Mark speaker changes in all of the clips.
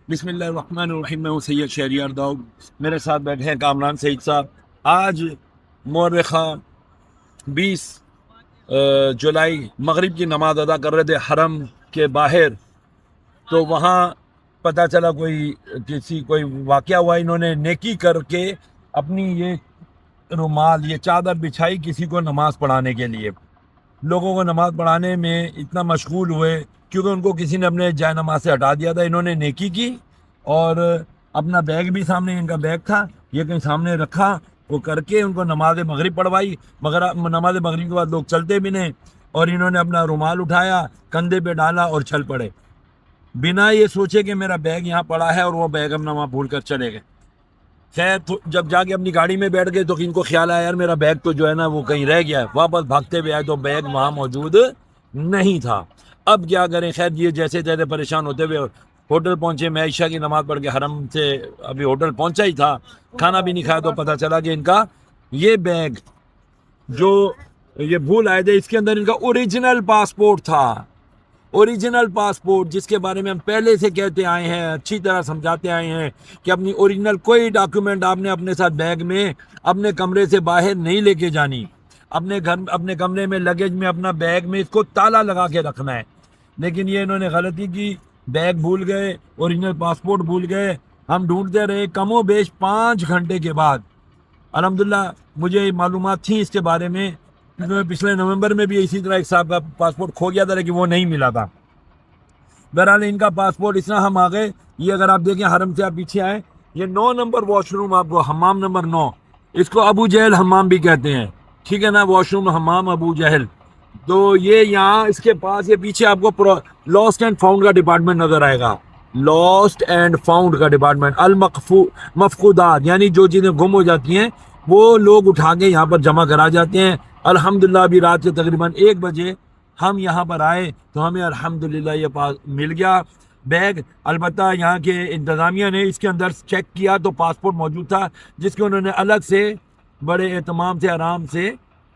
Speaker 1: بسم اللہ الرحمن الرحیم. میں ہوں سید شہریار داؤد. میرے ساتھ بیٹھے ہیں کامران سعید صاحب. آج مورخہ 20 جولائی مغرب کی نماز ادا کر رہے تھے حرم کے باہر. تو وہاں پتہ چلا کوئی واقعہ ہوا. انہوں نے نیکی کر کے اپنی یہ رومال یہ چادر بچھائی کسی کو نماز پڑھانے کے لیے. لوگوں کو نماز پڑھانے میں اتنا مشغول ہوئے کیونکہ ان کو کسی نے اپنے جائے نماز سے ہٹا دیا تھا. انہوں نے نیکی کی اور اپنا بیگ بھی سامنے, ان کا بیگ تھا یہ کہیں سامنے رکھا, وہ کر کے ان کو نماز مغرب پڑھوائی. مگر نماز مغرب کے بعد لوگ چلتے بھی نہیں اور انہوں نے اپنا رومال اٹھایا, کندھے پہ ڈالا اور چل پڑے بنا یہ سوچے کہ میرا بیگ یہاں پڑا ہے, اور وہ بیگ ہم وہاں بھول کر چلے گئے. خیر جب جا کے اپنی گاڑی میں بیٹھ گئے تو ان کو خیال آیا یار میرا بیگ تو جو ہے نا وہ کہیں رہ گیا ہے. واپس بھاگتے ہوئے آئے تو بیگ وہاں موجود نہیں تھا. اب کیا کریں؟ خیر یہ جیسے تیسے پریشان ہوتے ہوئے ہوٹل پہنچے. میں عشاء کی نماز پڑھ کے حرم سے ابھی ہوٹل پہنچا ہی تھا, کھانا بھی نہیں کھایا تو پتہ چلا کہ ان کا یہ بیگ جو یہ بھول آئے تھے اس کے اندر ان کا اوریجنل پاسپورٹ تھا. اوریجنل پاسپورٹ جس کے بارے میں ہم پہلے سے کہتے آئے ہیں, اچھی طرح سمجھاتے آئے ہیں کہ اپنی اوریجنل کوئی ڈاکیومنٹ آپ نے اپنے ساتھ بیگ میں اپنے کمرے سے باہر نہیں لے کے جانی. اپنے کمرے میں لگیج میں اپنا بیگ میں اس کو تالا لگا کے رکھنا ہے. لیکن یہ انہوں نے غلطی کی, بیگ بھول گئے, اوریجنل پاسپورٹ بھول گئے. ہم ڈھونڈتے رہے کم و بیش 5 گھنٹے کے بعد. الحمدللہ مجھے معلومات تھی اس کے بارے میں کیونکہ پچھلے نومبر میں بھی اسی طرح ایک صاحب کا پاسپورٹ کھو گیا تھا لیکن وہ نہیں ملا تھا. بہرحال ان کا پاسپورٹ اس طرح ہم آ گئے. یہ اگر آپ دیکھیں حرم سے آپ پیچھے آئیں, یہ 9 نمبر واش روم, آپ کو حمام نمبر 9, اس کو ابو جہل حمام بھی کہتے ہیں, ٹھیک ہے نا, واش روم حمام ابو جہل. تو یہ یہاں اس کے پاس یہ پیچھے آپ کو لاسٹ اینڈ فاؤنڈ کا ڈپارٹمنٹ نظر آئے گا. لاسٹ اینڈ فاؤنڈ کا ڈپارٹمنٹ, مفقودات یعنی جو چیزیں گم ہو جاتی ہیں وہ لوگ اٹھا کے یہاں پر جمع کرا جاتے ہیں. الحمدللہ ابھی رات کے تقریباً 1 بجے ہم یہاں پر آئے تو ہمیں الحمدللہ یہ پاس مل گیا بیگ. البتہ یہاں کے انتظامیہ نے اس کے اندر چیک کیا تو پاسپورٹ موجود تھا جس کو انہوں نے الگ سے بڑے اہتمام سے آرام سے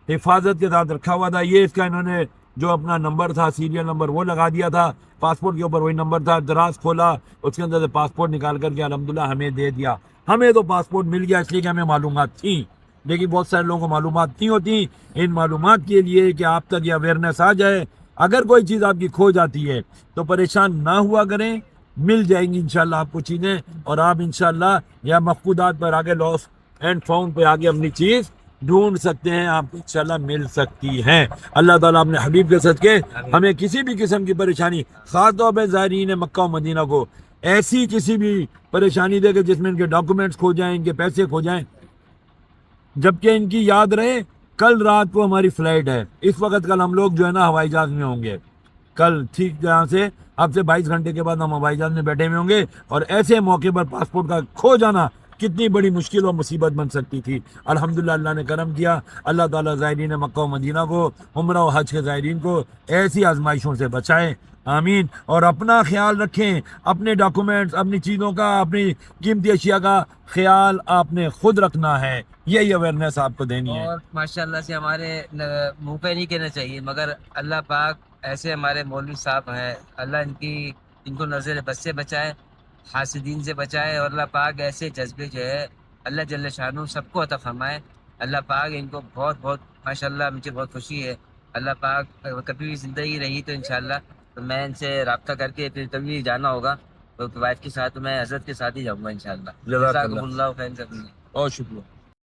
Speaker 1: حفاظت کے ساتھ رکھا ہوا تھا. یہ اس کا انہوں نے جو اپنا نمبر تھا, سیریل نمبر, وہ لگا دیا تھا. پاسپورٹ کے اوپر وہی نمبر تھا. دراز کھولا, اس کے اندر سے پاسپورٹ نکال کر کے الحمدللہ ہمیں دے دیا. ہمیں تو پاسپورٹ مل گیا اس لیے کہ ہمیں معلومات تھیں, لیکن بہت سارے لوگوں کو معلومات نہیں ہوتی. ان معلومات کے لیے کہ آپ تک یہ اویئرنیس آ جائے, اگر کوئی چیز آپ کی کھو جاتی ہے تو پریشان نہ ہوا کریں, مل جائیں گی انشاءاللہ آپ کو چیزیں, اور آپ انشاءاللہ یا مفقودات پر آگے لاس اینڈ فاؤنڈ پہ آگے اپنی چیز ڈھونڈ سکتے ہیں. آپ انشاءاللہ مل سکتی ہیں. اللہ تعالیٰ اپنے حبیب کے صدقے ہمیں کسی بھی قسم کی پریشانی, خاص طور پہ زائرین مکہ و مدینہ کو, ایسی کسی بھی پریشانی دے کہ جس میں ان کے ڈاکومنٹس کھو جائیں, ان کے پیسے کھو جائیں, جبکہ ان کی یاد رہے کل رات کو ہماری فلائٹ ہے. اس وقت کل ہم لوگ جو ہے نا ہوائی جہاز میں ہوں گے. کل ٹھیک جہاں سے اب سے 22 گھنٹے کے بعد ہم ہوائی جہاز میں بیٹھے ہوئے ہوں گے, اور ایسے موقع پر پاسپورٹ کا کھو جانا کتنی بڑی مشکل اور مصیبت بن سکتی تھی. الحمدللہ اللہ نے کرم کیا. اللہ تعالیٰ زائرین مکہ و مدینہ کو, عمرہ و حج کے زائرین کو ایسی آزمائشوں سے بچائے, آمین. اور اپنا خیال رکھیں, اپنے ڈاکومنٹس, اپنی چیزوں کا, اپنی قیمتی اشیاء کا خیال آپ نے خود رکھنا ہے. یہی اویئرنیس آپ کو دینی ہے.
Speaker 2: اور ماشاءاللہ سے ہمارے منہ پہ نہیں کہنا چاہیے, مگر اللہ پاک ایسے ہمارے مولوی صاحب ہیں, اللہ ان کو نظر بد سے بچائے, حاسدین سے بچائے, اور اللہ پاک ایسے جذبے جو ہے اللہ جل شانہ سب کو عطا فرمائے. اللہ پاک ان کو بہت بہت ماشاءاللہ, مجھے بہت خوشی ہے. اللہ پاک کبھی بھی زندگی رہی تو انشاءاللہ تو میں ان سے رابطہ کر کے پھر کبھی جانا ہوگا تو وائف کے ساتھ, میں حضرت کے ساتھ ہی جاؤں گا انشاءاللہ.
Speaker 1: جزاک
Speaker 2: جزاکم
Speaker 1: اللہ.
Speaker 2: اللہ خیر.
Speaker 1: بہت شکریہ.